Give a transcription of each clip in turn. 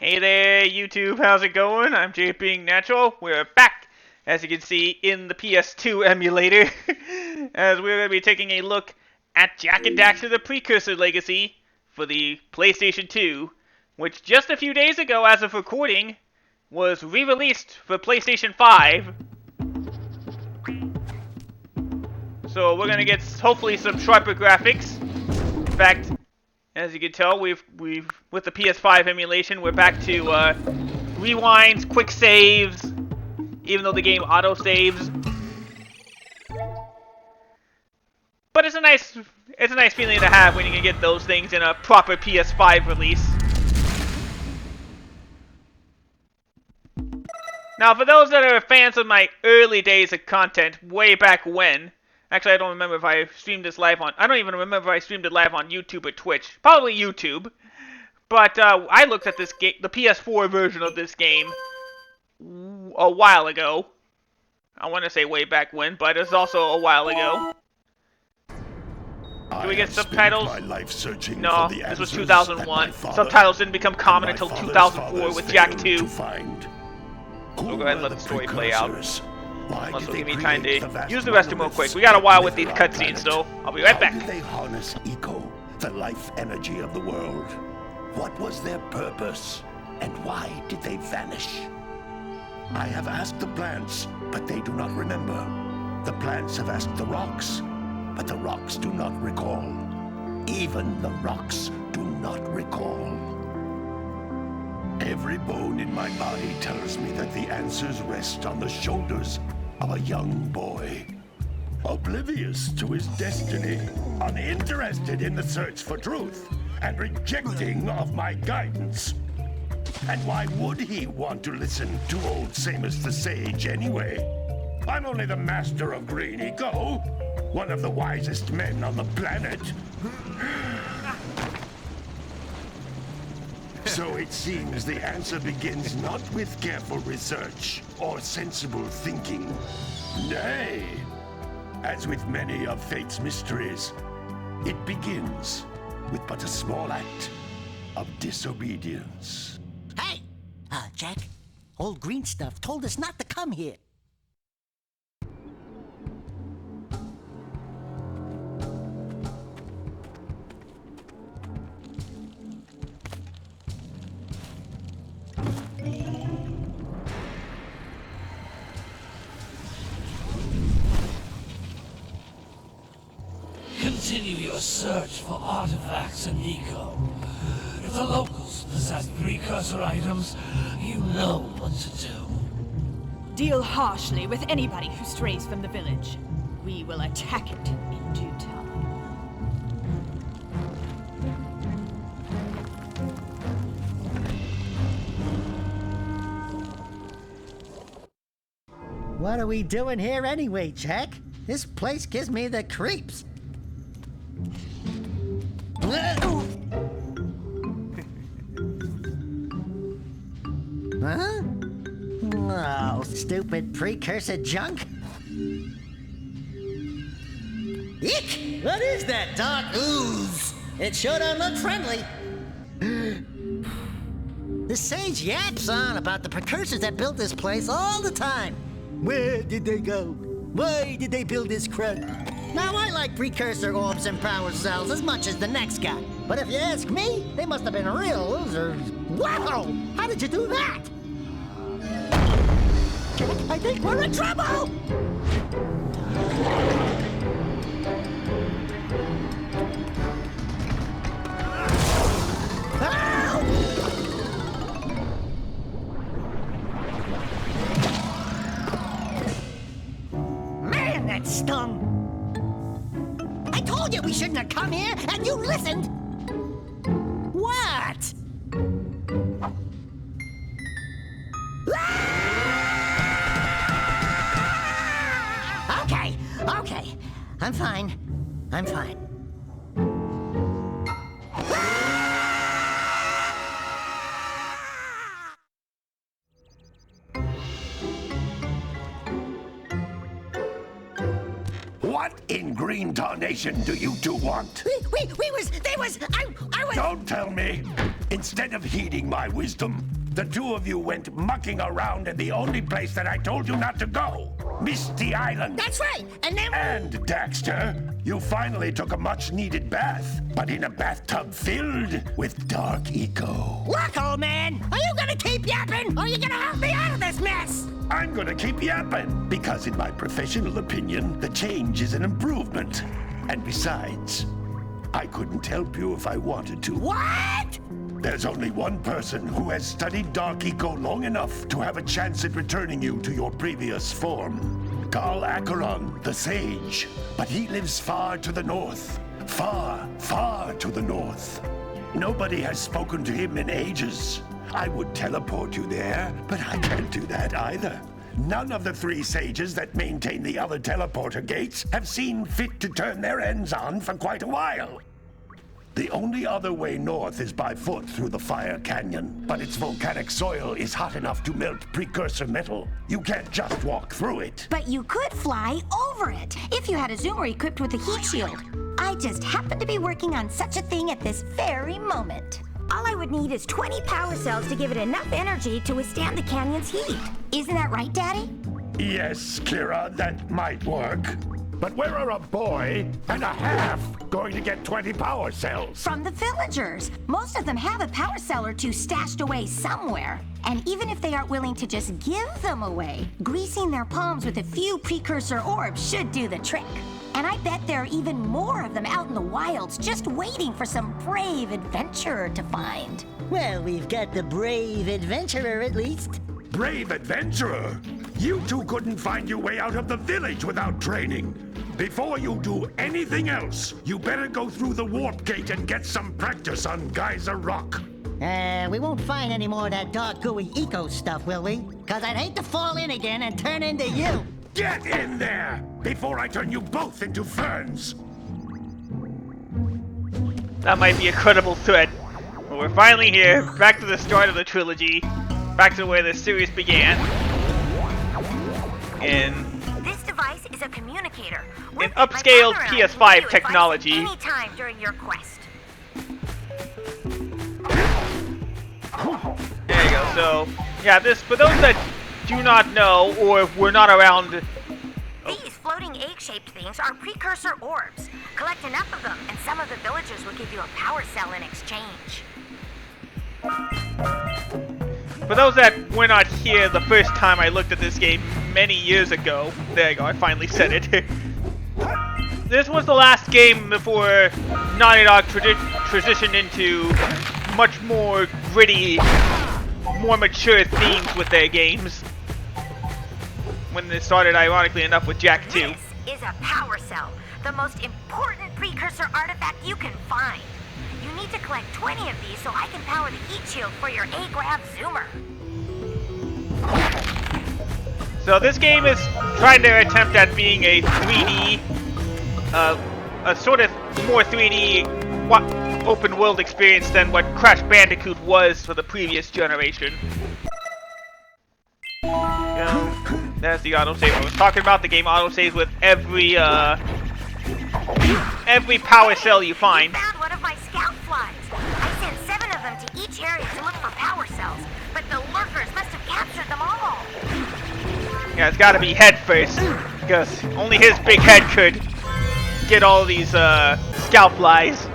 Hey there, YouTube, how's it going? I'm Jay Being Natural. We're back, as you can see, in the PS2 emulator, as we're going to be taking a look at Jak and Daxter, the Precursor Legacy for the PlayStation 2, which just a few days ago, as of recording, was re-released for PlayStation 5. So we're going to get, hopefully, some sharper graphics. In fact, as you can tell, we've with the PS5 emulation, we're back to rewinds, quick saves, even though the game auto saves. But it's a nice feeling to have when you can get those things in a proper PS5 release. Now, for those that are fans of my early days of content, way back when. Actually, I don't remember if I streamed this live on... I don't even remember if I streamed it live on YouTube or Twitch. Probably YouTube. But I looked at this game, the PS4 version of this game, a while ago. I want to say way back when, but it's also a while ago. Do we get subtitles? No, this was 2001. Subtitles didn't become common until 2004 with Jak 2. So we'll go ahead and let the story play out. Unless it'll give me time to use the restroom real quick. We got a while with these cutscenes, so I'll be right back. How did they harness eco, the life energy of the world? What was their purpose, and why did they vanish? I have asked the plants, but they do not remember. The plants have asked the rocks, but the rocks do not recall. Even the rocks do not recall. Every bone in my body tells me that the answers rest on the shoulders of a young boy. Oblivious to his destiny, uninterested in the search for truth, and rejecting of my guidance. And why would he want to listen to old Samus the Sage anyway? I'm only the master of green eco, one of the wisest men on the planet. So it seems the answer begins not with careful research or sensible thinking. Nay, as with many of fate's mysteries, it begins with but a small act of disobedience. Hey! Jak, old green stuff told us not to come here. Continue your search for artifacts and eco. If the locals possess precursor items, you know what to do. Deal harshly with anybody who strays from the village. We will attack it in due time. What are we doing here anyway, Jak? This place gives me the creeps. Huh? Oh, stupid precursor junk. Eek! What is that dark ooze? It sure don't look friendly. The sage yaps on about the precursors that built this place all the time. Where did they go? Why did they build this crud? Now, I like precursor orbs and power cells as much as the next guy. But if you ask me, they must have been real losers. Wow! How did you do that? I think we're in trouble! Man, that stung! I told you we shouldn't have come here, and you listened! What? Okay. I'm fine. What in green tarnation do you two want? I was... Don't tell me. Instead of heeding my wisdom, the two of you went mucking around in the only place that I told you not to go. Misty Island. That's right, and then... And, Daxter, you finally took a much-needed bath, but in a bathtub filled with dark eco. Look, old man, are you gonna keep yapping, or are you gonna help me out of this mess? I'm gonna keep yapping, because in my professional opinion, the change is an improvement. And besides, I couldn't help you if I wanted to. What? There's only one person who has studied Dark Eco long enough to have a chance at returning you to your previous form. Carl Acheron, the Sage. But he lives far to the north. Far, far to the north. Nobody has spoken to him in ages. I would teleport you there, but I can't do that either. None of the three sages that maintain the other teleporter gates have seen fit to turn their ends on for quite a while. The only other way north is by foot through the Fire Canyon, but its volcanic soil is hot enough to melt precursor metal. You can't just walk through it. But you could fly over it if you had a zoomer equipped with a heat shield. I just happen to be working on such a thing at this very moment. All I would need is 20 power cells to give it enough energy to withstand the canyon's heat. Isn't that right, Daddy? Yes, Kira, that might work. But where are a boy and a half going to get 20 power cells? From the villagers. Most of them have a power cell or two stashed away somewhere. And even if they aren't willing to just give them away, greasing their palms with a few precursor orbs should do the trick. And I bet there are even more of them out in the wilds just waiting for some brave adventurer to find. Well, we've got the brave adventurer at least. Brave adventurer? You two couldn't find your way out of the village without training. Before you do anything else, you better go through the warp gate and get some practice on Geyser Rock. We won't find any more of that dark gooey eco stuff, will we? Cause I'd hate to fall in again and turn into you. Get in there before I turn you both into ferns. That might be a credible threat. But we're finally here, back to the start of the trilogy, back to where the series began. This device is a communicator. In upscaled PS5 technology. Anytime during your quest. There you go. So, yeah, this, for those that do not know or were not around. These floating egg-shaped things are precursor orbs. Collect enough of them, and some of the villagers will give you a power cell in exchange. For those that were not here the first time I looked at this game many years ago, there you go, I finally said it. This was the last game before Naughty Dog transitioned into much more gritty, more mature themes with their games. When they started, ironically enough, with Jak 2. This is a power cell, the most important precursor artifact you can find. You need to collect 20 of these so I can power the heat shield for your A-Grav zoomer. So this game is trying to attempt at being a 3D, a sort of more 3D open world experience than what Crash Bandicoot was for the previous generation. There's the autosave I was talking about. The game autosaves with every power cell you find. I found one of my scout flies. I sent 7 of them to each area to look for power cells, but the lurkers must have captured them all. Yeah, it's gotta be head first, because only his big head could get all these scout flies.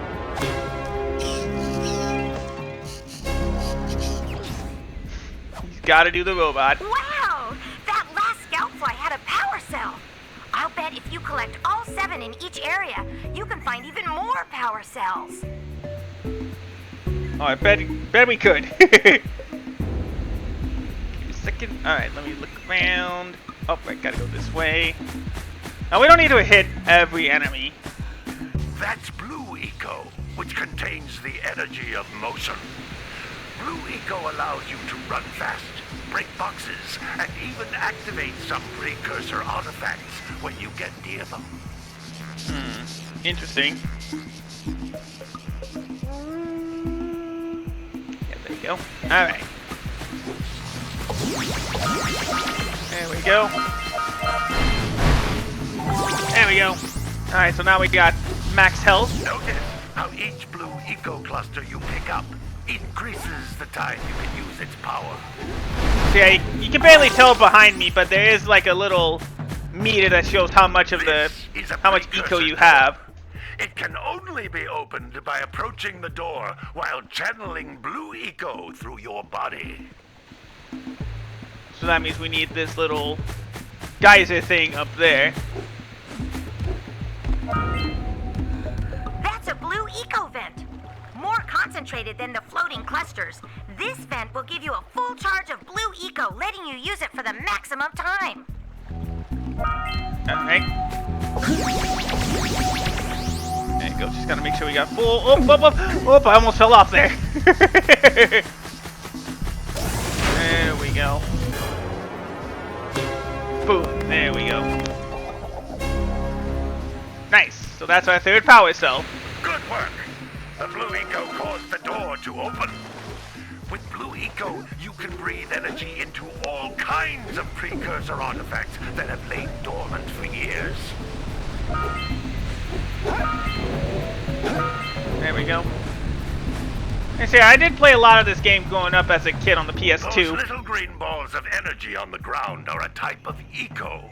He's gotta do the robot. Wow! That last scout fly had a power cell. I'll bet if you collect all 7 in each area, you can find even more power cells. Oh, I bet we could. Give me a second. Alright, let me look around. Oh, I gotta go this way. Now, we don't need to hit every enemy. That's Blue Eco, which contains the energy of motion. Blue Eco allows you to run fast, break boxes, and even activate some precursor artifacts when you get near them. Interesting. Yeah, there you go. Alright. There we go. There we go. Alright, so now we got max health. Notice how each blue eco cluster you pick up increases the time you can use its power. So yeah, you can barely tell behind me, but there is like a little meter that shows how much of how much eco you have. It can only be opened by approaching the door while channeling blue eco through your body. So that means we need this little geyser thing up there. That's a blue eco vent. More concentrated than the floating clusters. This vent will give you a full charge of blue eco, letting you use it for the maximum time. Alright. There you go. Just gotta make sure we got full. Oh, I almost fell off there. There we go. Boom. There we go. Nice. So that's our third power cell. Good work. The blue eco caused the door to open. With blue eco, you can breathe energy into all kinds of precursor artifacts that have lain dormant for years. There we go. And see, I did play a lot of this game growing up as a kid on the PS2. Those little green balls of energy on the ground are a type of eco.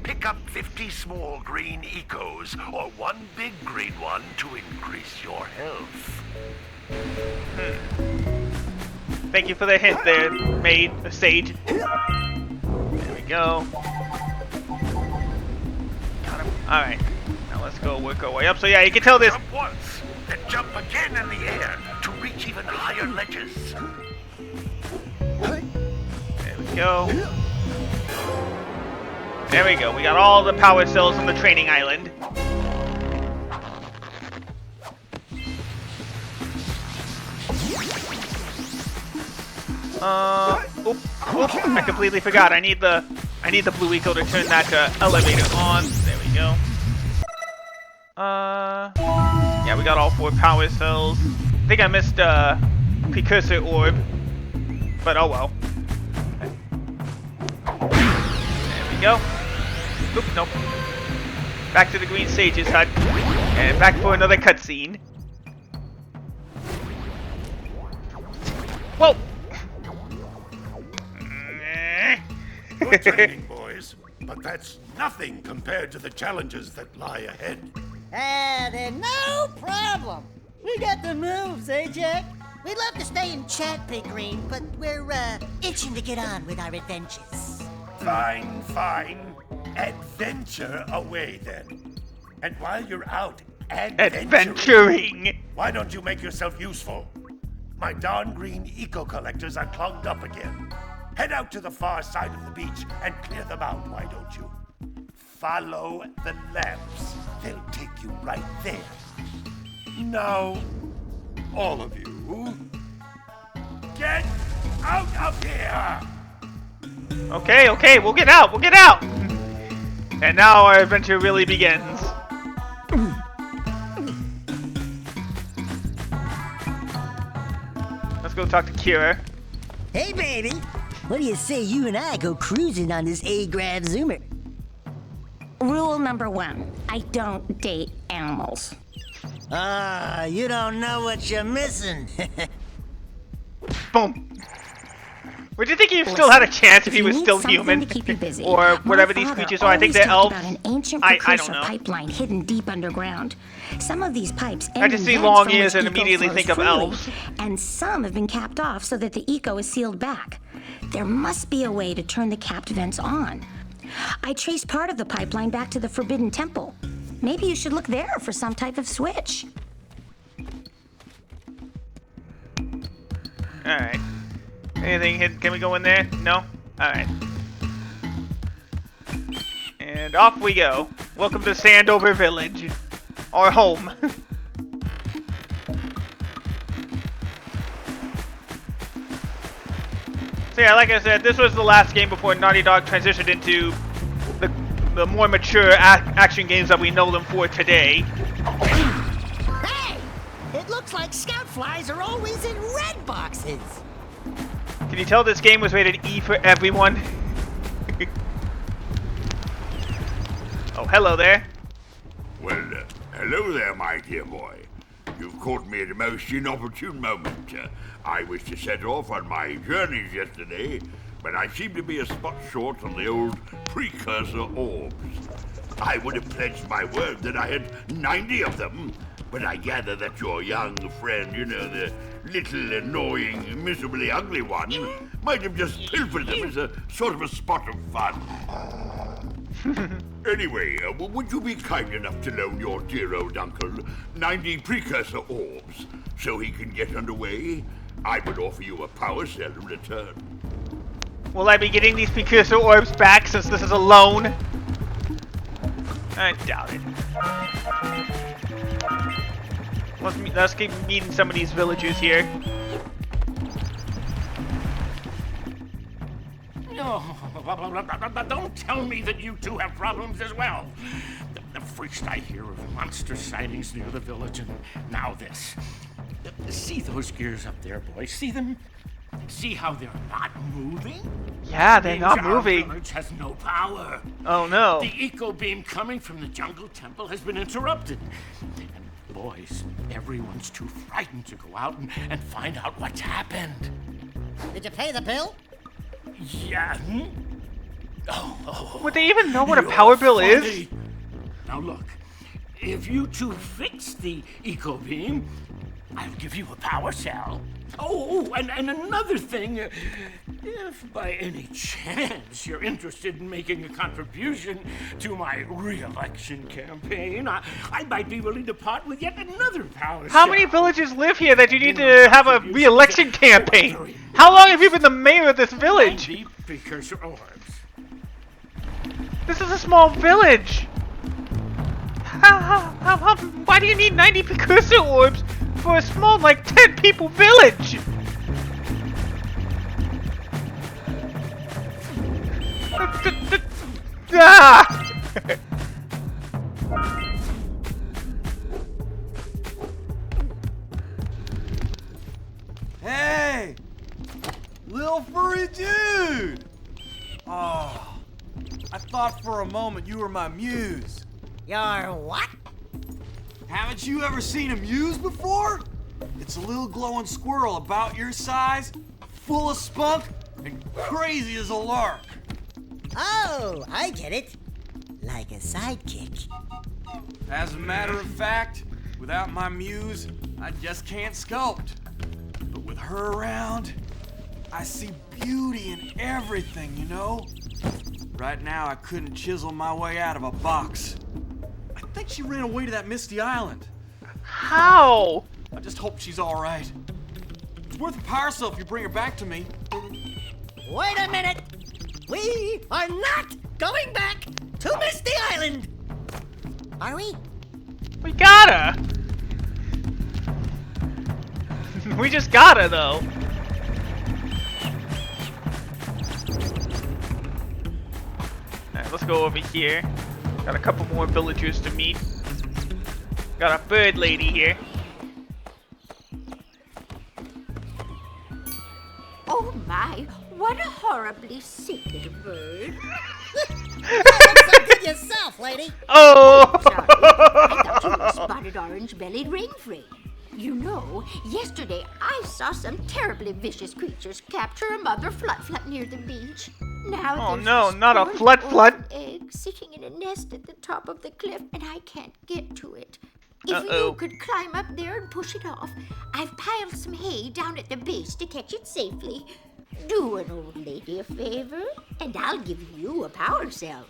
Pick up 50 small green ecos or one big green one to increase your health. Thank you for the hint there, Sage. There we go. Got him. Alright. Now let's go work our way up. So yeah, you can tell this. Jump once, then jump again in the air to reach even higher ledges. There we go. There we go. We got all the power cells on the training island. Oop, I completely forgot. I need the blue eco to turn that elevator on. There we go. Yeah, we got all 4 power cells. I think I missed Precursor orb, but oh well. There we go. Oop, nope. Back to the Green Sage's hut, and back for another cutscene. Whoa! Good training, boys, but that's nothing compared to the challenges that lie ahead. They're no problem. We got the moves, eh, Jak? We'd love to stay and chat, Big Green, but we're, itching to get on with our adventures. Fine, fine. Adventure away, then. And while you're out Adventuring! why don't you make yourself useful? My darn green eco collectors are clogged up again. Head out to the far side of the beach and clear them out, why don't you? Follow the lamps. They'll take you right there. Now, all of you, get out of here! Okay, we'll get out, And now our adventure really begins. Let's go talk to Kira. Hey, baby. What do you say you and I go cruising on this A-Grav Zoomer? Rule number 1, I don't date animals. Ah, you don't know what you're missing. Boom. Would you think he still had a chance if he was still human? To keep you busy. Or whatever My these father creatures are. I think they're always elves. talked about an ancient I precursor don't know. pipeline hidden deep underground. Some of these pipes I just see long ears and immediately think of elves. And some have been capped off so that the eco is sealed back. There must be a way to turn the capped vents on. I traced part of the pipeline back to the Forbidden Temple. Maybe you should look there for some type of switch. Alright. Anything hidden? Can we go in there? No? Alright. And off we go. Welcome to Sandover Village. Our home. So yeah, like I said, this was the last game before Naughty Dog transitioned into the more mature action games that we know them for today. Hey! It looks like scout flies are always in red boxes. Can you tell this game was rated E for everyone? Oh, hello there. Well, hello there, my dear boy. You've caught me at a most inopportune moment. I was to set off on my journeys yesterday, but I seem to be a spot short on the old Precursor orbs. I would have pledged my word that I had 90 of them, but I gather that your young friend, you know, the little annoying, miserably ugly one, might have just pilfered them as a sort of a spot of fun. Anyway, would you be kind enough to loan your dear old uncle 90 Precursor orbs so he can get underway? I would offer you a power cell in return. Will I be getting these Precursor orbs back since this is a loan? I doubt it. Let's keep meeting some of these villagers here. No, don't tell me that you two have problems as well. First I hear of monster sightings near the village, and now this. See those gears up there, boys? See them? See how they're not moving? Yeah, they're not moving. Our village has no power. Oh no. The eco beam coming from the jungle temple has been interrupted. And boys, everyone's too frightened to go out and find out what's happened. Did you pay the bill? Yeah. Oh, Would they even know what a power bill is? Now look, if you two fix the eco beam, I'll give you a power cell. Oh, and another thing, if by any chance you're interested in making a contribution to my re-election campaign, I might be willing to part with yet another power cell. How many villagers live here that you need to have a re-election campaign? How long have you been the mayor of this village? 90 Precursor orbs. This is a small village. Why do you need 90 Precursor orbs for a small, like, 10 people village? Hey! Little furry dude! Oh, I thought for a moment you were my muse. Your what? Haven't you ever seen a muse before? It's a little glowing squirrel about your size, full of spunk, and crazy as a lark. Oh, I get it. Like a sidekick. As a matter of fact, without my muse, I just can't sculpt. But with her around, I see beauty in everything, you know? Right now, I couldn't chisel my way out of a box. I think she ran away to that misty island. How? I just hope she's all right. It's worth a power cell if you bring her back to me. Wait a minute. We are not going back to Misty Island. Are we? We gotta. We just gotta, though. Alright, let's go over here. Got a couple more villagers to meet. Got a bird lady here. Oh my, what a horribly sick little bird. Something yourself, lady. Oh! Sorry, I thought you were a spotted orange-bellied rainframe. You know, yesterday I saw some terribly vicious creatures capture a mother flut-flut near the beach. Now Oh there's no, this not a poor flut-flut. orphan egg sitting in a nest at the top of the cliff, and I can't get to it. If Uh-oh. you could climb up there and push it off, I've piled some hay down at the base to catch it safely. Do an old lady a favor, and I'll give you a power cell.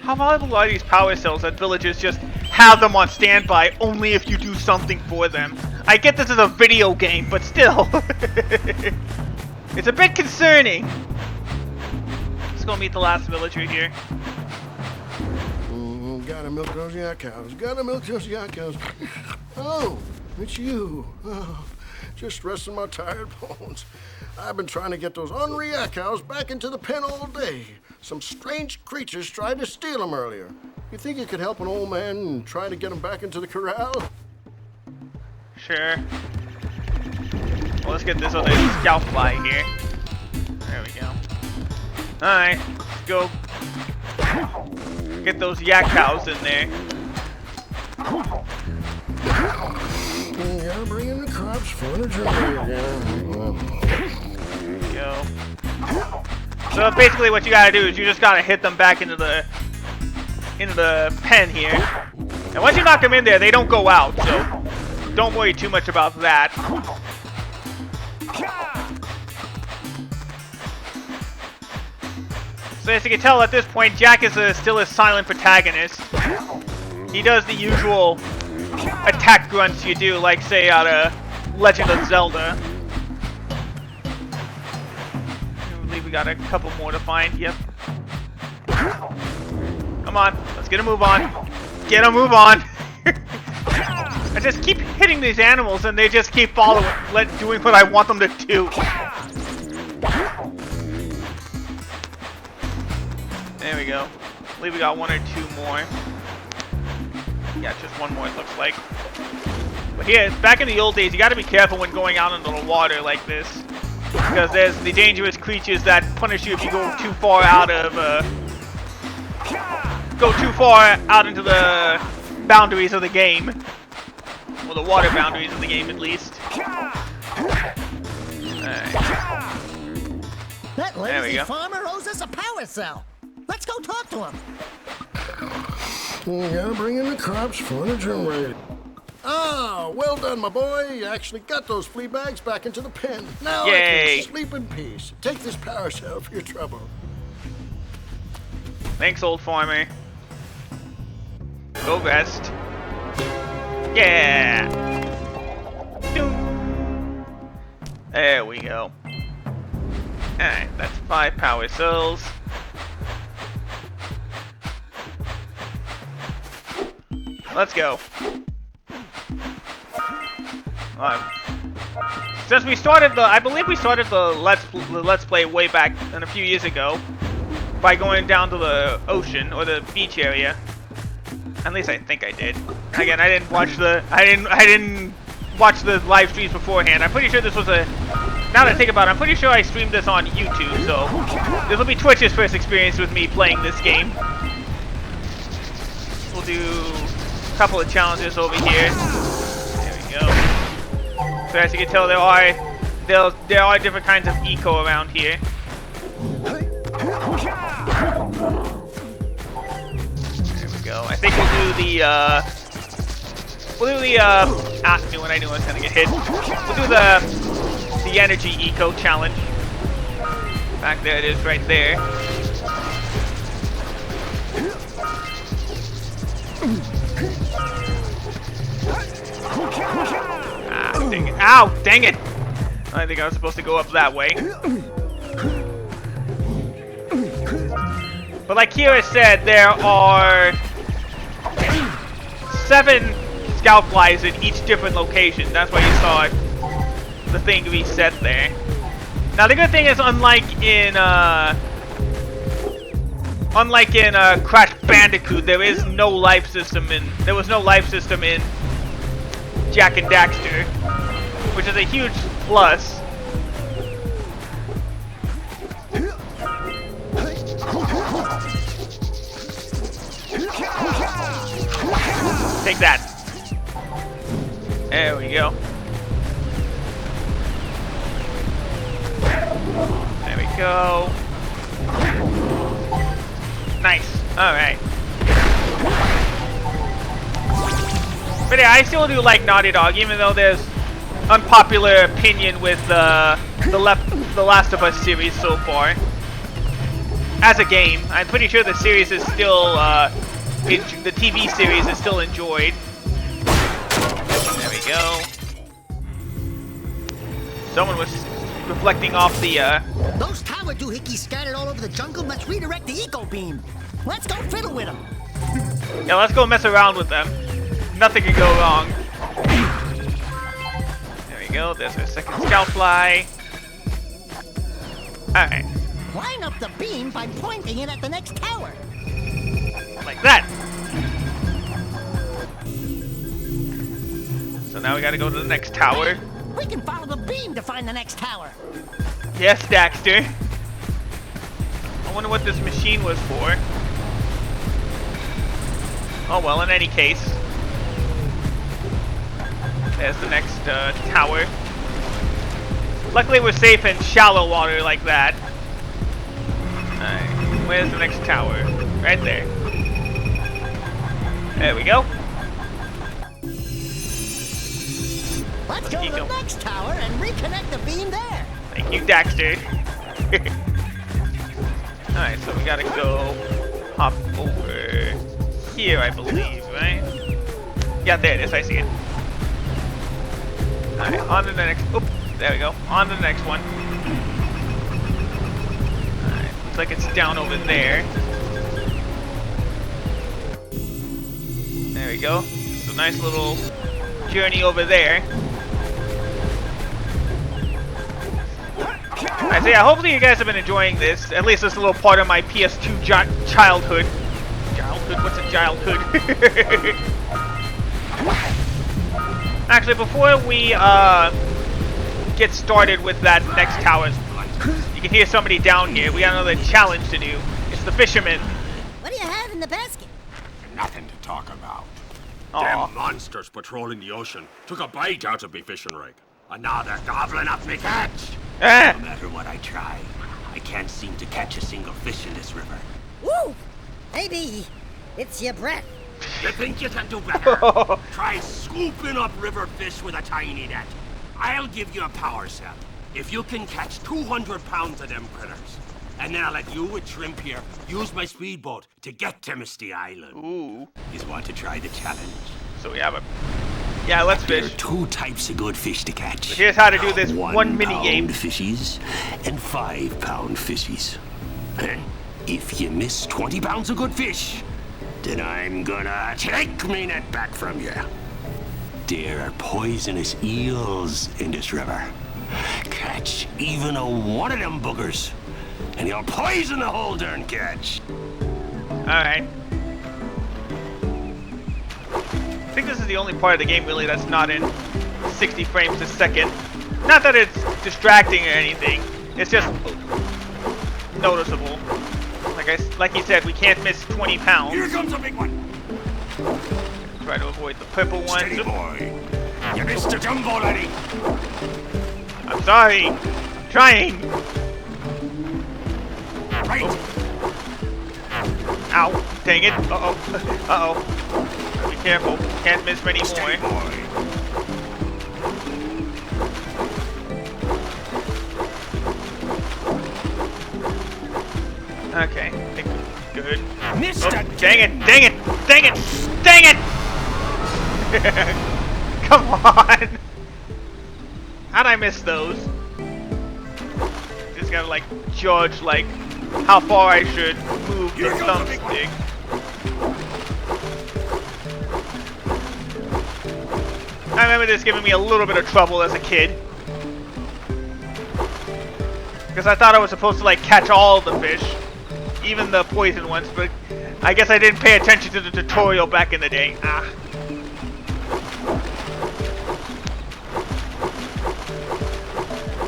How valuable are these power cells that villagers just have them on standby only if you do something for them? I get this is a video game, but still. It's a bit concerning. Let's go meet the last villager here. Gotta milk those yak cows. Gotta milk those yak cows. Oh, it's you. Oh, just resting my tired bones. I've been trying to get those ornery yak cows back into the pen all day. Some strange creatures tried to steal them earlier. You think you could help an old man and try to get them back into the corral? Sure. Well, let's get this other scout fly here. There we go. Alright, let's go Get those yak cows in there. Yeah, bring in the crops, furniture. Go. So basically, what you gotta do is you just gotta hit them back into the pen here. And once you knock them in there, they don't go out. So don't worry too much about that. So as you can tell at this point, Jak is still a silent protagonist. He does the usual attack grunts you do, like say out of Legend of Zelda. I believe we got a couple more to find. Yep. Come on, let's get a move on. Get a move on. I just keep hitting these animals and they just keep following, doing what I want them to do. There we go. I believe we got one or two more. Yeah, just one more it looks like. But here, back in the old days, you gotta be careful when going out into the water like this. Because there's the dangerous creatures that punish you if you go too far out of, into the boundaries of the game. Well, the water boundaries of the game, at least. Alright. That There we lazy go. farmer owes us a power cell. Let's go talk to him. Yeah, bring in the crops, furniture, ready. Ah, well done, my boy. You actually got those flea bags back into the pen. Now I Yay. can sleep in peace. Take this power cell for your trouble. Thanks, old farmer. Go rest. Yeah! Doom. There we go. Alright, that's 5 power cells. Let's go. Since we started I believe we started the Let's Play way back a few years ago by going down to the ocean or the beach area. At least I think I did. Again, I didn't watch the live streams beforehand. I'm pretty sure this was now that I think about it, I'm pretty sure I streamed this on YouTube, so this will be Twitch's first experience with me playing this game. We'll do a couple of challenges over here. There we go. So as you can tell, there are different kinds of eco around here. There we go. I think we'll do the I knew I was gonna get hit. We'll do the energy eco challenge. Back there it is, right there. Ah, dang it. Ow! Dang it! I think I was supposed to go up that way. But like Kira said, there are 7 scout flies in each different location. That's why you saw the thing reset there. Now the good thing is, unlike in Crash Bandicoot, there was no life system in Jak and Daxter, which is a huge plus. Take that. There we go. There we go. Nice. Alright. But yeah, I still do like Naughty Dog, even though there's unpopular opinion with the Last of Us series so far. As a game, I'm pretty sure the series is still, the TV series is still enjoyed. There we go. Someone was reflecting off the, Those tower doohickeys scattered all over the jungle must redirect the eco beam. Let's go fiddle with them. Yeah, let's go mess around with them. Nothing can go wrong. There we go. There's our second scout fly. Alright. Line up the beam by pointing it at the next tower. Like that. So now we gotta go to the next tower. We can follow the beam to find the next tower. Yes, Daxter. I wonder what this machine was for. Oh well, in any case. There's the next tower. Luckily we're safe in shallow water like that. Alright, where's the next tower? Right there. There we go. Let's go to the next tower and reconnect the beam there. Thank you, Daxter. Alright, so we gotta go hop over here, I believe, right? Yeah, there it is, I see it. Alright, on to the next, oop, there we go, on to the next one. Alright, looks like it's down over there. There we go, it's a nice little journey over there. I say, hopefully you guys have been enjoying this, at least this little part of my PS2 childhood. Childhood? What's a childhood? Actually, before we get started with that next tower, you can hear somebody down here. We got another challenge to do. It's the fisherman. What do you have in the basket? Nothing to talk about. Aw. Them monsters patrolling the ocean took a bite out of me fishing rig. And now they're gobbling up me catch. Ah. No matter what I try, I can't seem to catch a single fish in this river. Woo! Maybe it's your breath. You think you can do better? Try scooping up river fish with a tiny net. I'll give you a power cell if you can catch 200 pounds of them critters. And then I'll let you with Shrimp here use my speedboat to get to Misty Island. Ooh. You want to try the challenge? So we have a... Yeah, let's There are fish. two types of good fish to catch. So here's how to do this one mini game. 1 pound fishies and 5 pound fishies. If you miss 20 pounds of good fish, then I'm gonna take me net back from you. There are poisonous eels in this river. Catch even one of them boogers, and you'll poison the whole darn catch. Alright. I think this is the only part of the game really that's not in 60 frames a second. Not that it's distracting or anything. It's just noticeable. Like he said, we can't miss 20 pounds. Here comes a big one. Try to avoid the purple ones. Steady boy. You missed a jumbo, laddie. I'm sorry. I'm trying. Right. Ow. Dang it. Uh-oh. Uh-oh. Be careful. Can't miss many Steady more. boy. Okay. I think we're good. Missed Oh, it. dang it. Dang it. Dang it. Dang it. Come on. How'd I miss those? Just gotta like judge like how far I should move the thumbstick. I remember this giving me a little bit of trouble as a kid. Because I thought I was supposed to like catch all the fish, even the poison ones, but I guess I didn't pay attention to the tutorial back in the day. Ah.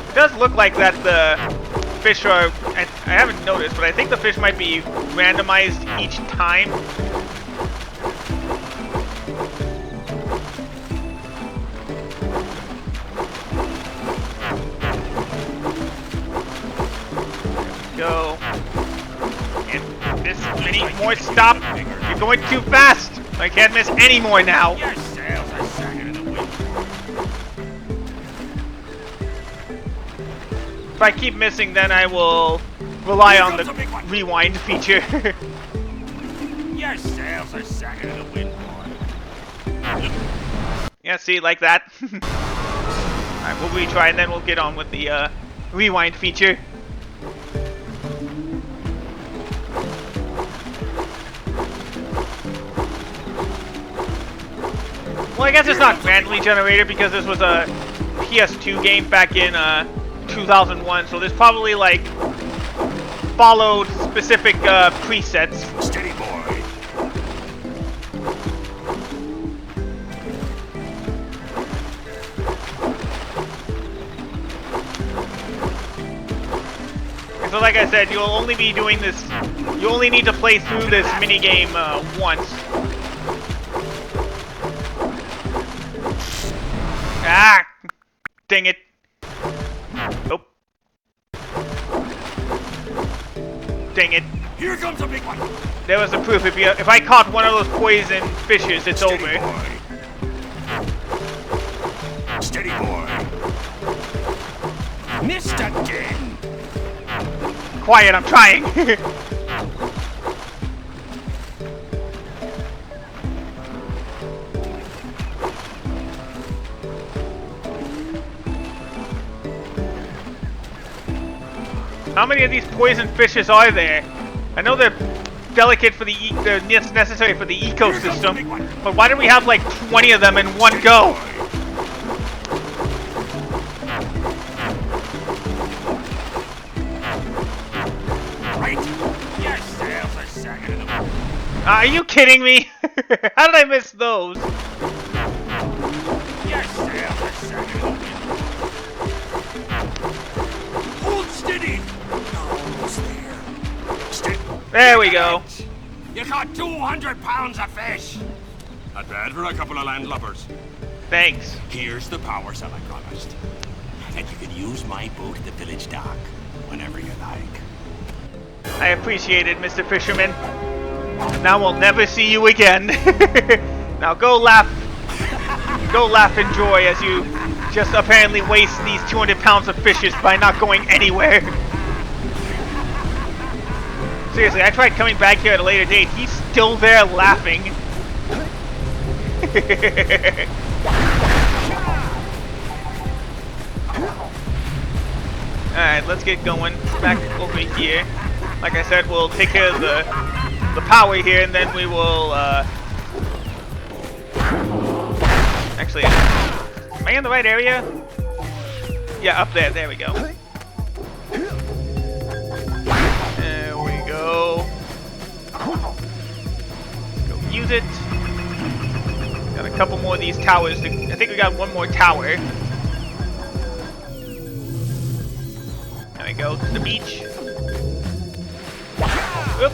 It does look like that the fish are, I haven't noticed, but I think the fish might be randomized each time. Go. And miss many more. Stop! You're going too fast! I can't miss any more now. Your sails are sagging in the wind. If I keep missing, then I will rely on the rewind feature. Your sails are sagging in the wind, boy. Yeah, see, like that. Alright, we'll retry and then we'll get on with the rewind feature. Well, I guess it's not randomly generated because this was a PS2 game back in 2001, so there's probably like followed specific presets. Steady boy. And so like I said, you'll only be doing this, you only need to play through this minigame once. Ah! Dang it. Oh. Dang it. Here comes a big one. There was the proof. If I caught one of those poison fishes, it's over. Steady, boy. Missed again. Quiet, I'm trying. How many of these poison fishes are there? I know they're delicate for they're necessary for the ecosystem, but why do we have like 20 of them in one go? Right. Yes, sails a second. Are you kidding me? How did I miss those? Yes, sails a second. Hold steady. Almost there. Steady. There we go. You caught 200 pounds of fish. Not bad for a couple of landlubbers. Thanks. Here's the power cell I promised. And you can use my boat at the village dock whenever you like. I appreciate it, Mr. Fisherman. Now we'll never see you again. Now go laugh and joy as you just apparently waste these 200 pounds of fishes by not going anywhere. Seriously, I tried coming back here at a later date. He's still there laughing. Alright, let's get going. Back over here. Like I said, we'll take care of the power here, and then we will, actually, am I in the right area? Yeah, up there. There we go. There we go. Let's go use it. Got a couple more of these towers. I think we got one more tower. There we go. To the beach. Oop.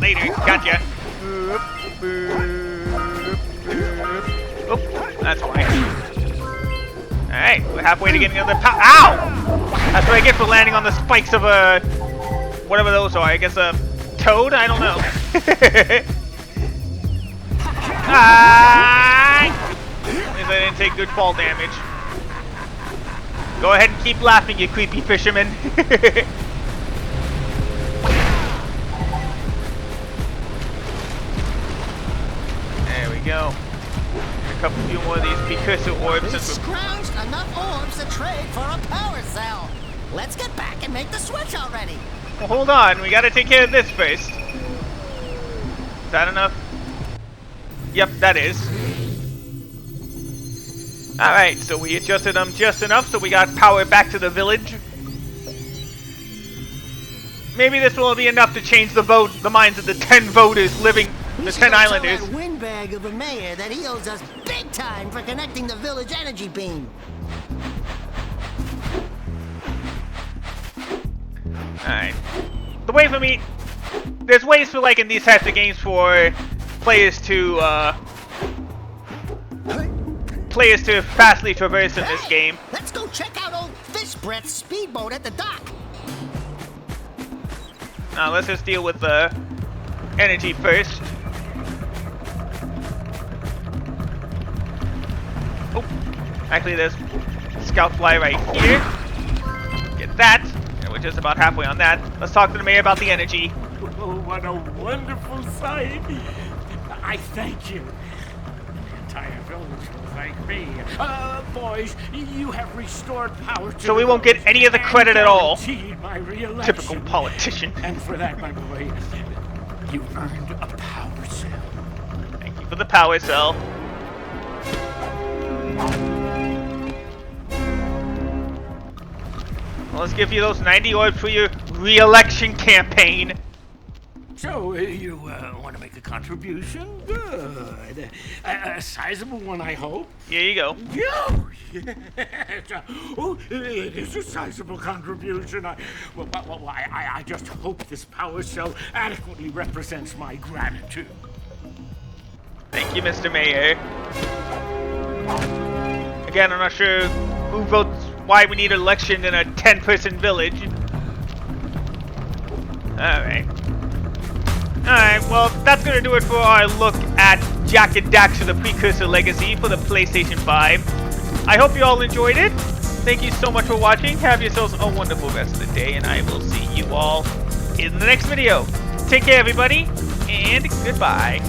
Later. Gotcha. Oop. That's why. Alright, we're halfway to getting another power. Ow! That's what I get for landing on the spikes of a... whatever those are. I guess a toad? I don't know. At least I didn't take good fall damage. Go ahead and keep laughing, you creepy fisherman. There we go. A few more of these precursor orbs. We've scrounged enough orbs to trade for a power cell. Let's get back and make the switch already. Well, hold on. We gotta take care of this first. Is that enough? Yep, that is. Alright, so we adjusted them just enough so we got power back to the village. Maybe this will be enough to change the minds of the 10 voters living, the 10 islanders. That windbag of a mayor that he owes us big time for connecting the village energy beam. Alright. The way for me... There's ways for, like, in these types of games for players to fastly traverse in this game. Let's go check out old Fish Breath's speedboat at the dock. Now, let's just deal with the energy first. Oh, actually, there's scout fly right here. Get that. And we're just about halfway on that. Let's talk to the mayor about the energy. Oh, what a wonderful sight. I thank you. The entire village will thank me. Boys, you have restored power to so we won't get any of the credit at all. My Typical politician. And for that, my boy, you earned a power cell. Thank you for the power cell. Well, let's give you those 90 orbs for your re-election campaign. So, you want to make a contribution? Good. A sizable one, I hope. Here you go. Oh, yes. Oh, it is a sizable contribution. I just hope this power cell adequately represents my gratitude. Thank you, Mr. Mayor. Again, I'm not sure who votes why we need an election in a 10-person village. Alright. Alright, well, that's gonna do it for our look at Jak and Daxter, the Precursor Legacy for the PlayStation 5. I hope you all enjoyed it. Thank you so much for watching. Have yourselves a wonderful rest of the day, and I will see you all in the next video. Take care, everybody, and goodbye.